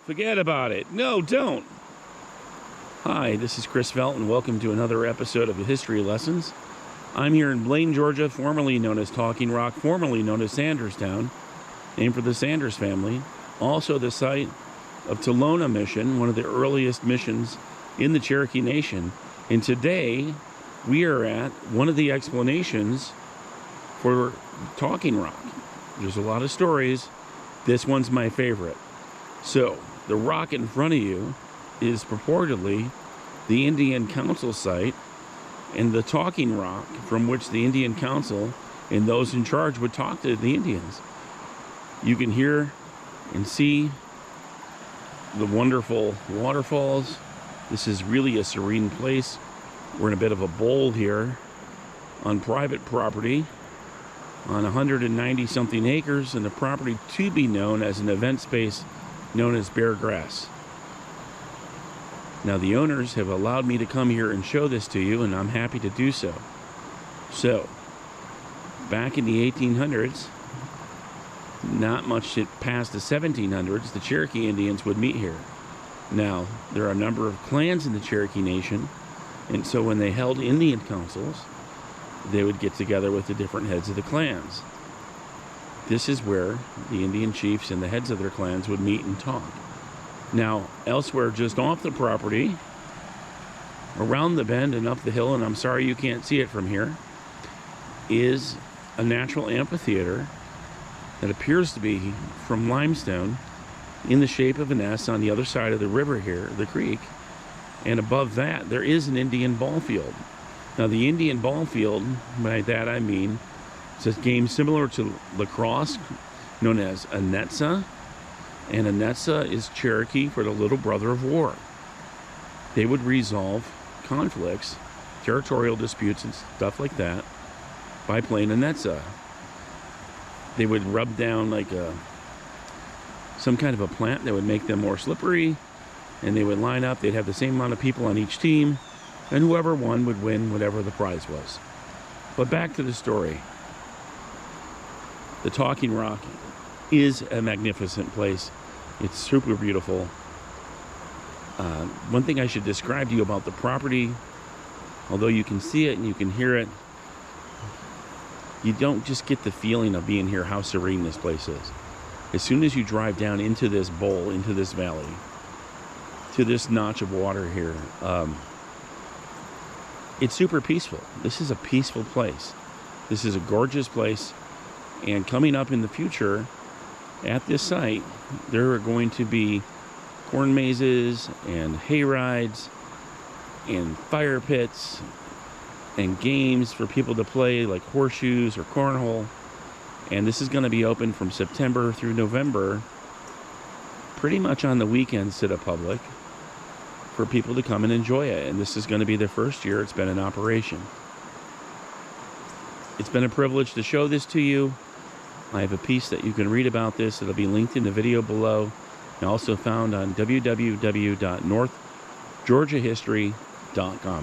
Forget about it. No, don't. Hi, this is Chris Velt, and welcome to another episode of the History Lessons. I'm here in Blaine, Georgia, formerly known as Talking Rock, formerly known as Sanderstown, named for the Sanders family. Also the site of Tolona Mission, one of the earliest missions in the Cherokee Nation. And today, we are at one of the explanations for Talking Rock. There's a lot of stories. This one's my favorite. So, the rock in front of you is purportedly the Indian Council site, and the Talking Rock from which the Indian Council and those in charge would talk to the Indians. You can hear and see the wonderful waterfalls. This is really a serene place. We're in a bit of a bowl here on private property on 190 something acres, and the property to be known as an event space known as Bear Grass. Now, the owners have allowed me to come here and show this to you, and I'm happy to do so. So, back in the 1800s, not much past the 1700s, the Cherokee Indians would meet here. Now, there are a number of clans in the Cherokee Nation, and so when they held Indian councils, they would get together with the different heads of the clans. This is where the Indian chiefs and the heads of their clans would meet and talk. Now, elsewhere just off the property, around the bend and up the hill, and I'm sorry you can't see it from here, is a natural amphitheater that appears to be from limestone in the shape of an S on the other side of the river here, the creek. And above that, there is an Indian ball field. Now, the Indian ball field, by that I mean, it's a game similar to lacrosse, known as a netsa. And a netsa is Cherokee for the little brother of war. They would resolve conflicts, territorial disputes and stuff like that, by playing a netsa. They would rub down like some kind of a plant that would make them more slippery, and they would line up. They'd have the same amount of people on each team, and whoever won would win whatever the prize was. But back to the story. The Talking Rock is a magnificent place. It's super beautiful. One thing I should describe to you about the property, although you can see it and you can hear it, you don't just get the feeling of being here how serene this place is. As soon as you drive down into this bowl, into this valley, to this notch of water here, it's super peaceful. This is a peaceful place. This is a gorgeous place. And coming up in the future, at this site, there are going to be corn mazes and hay rides and fire pits and games for people to play, like horseshoes or cornhole. And this is going to be open from September through November, pretty much on the weekends to the public, for people to come and enjoy it. And this is going to be the first year it's been in operation. It's been a privilege to show this to you. I have a piece that you can read about this. It'll be linked in the video below, and also found on www.northgeorgiahistory.com.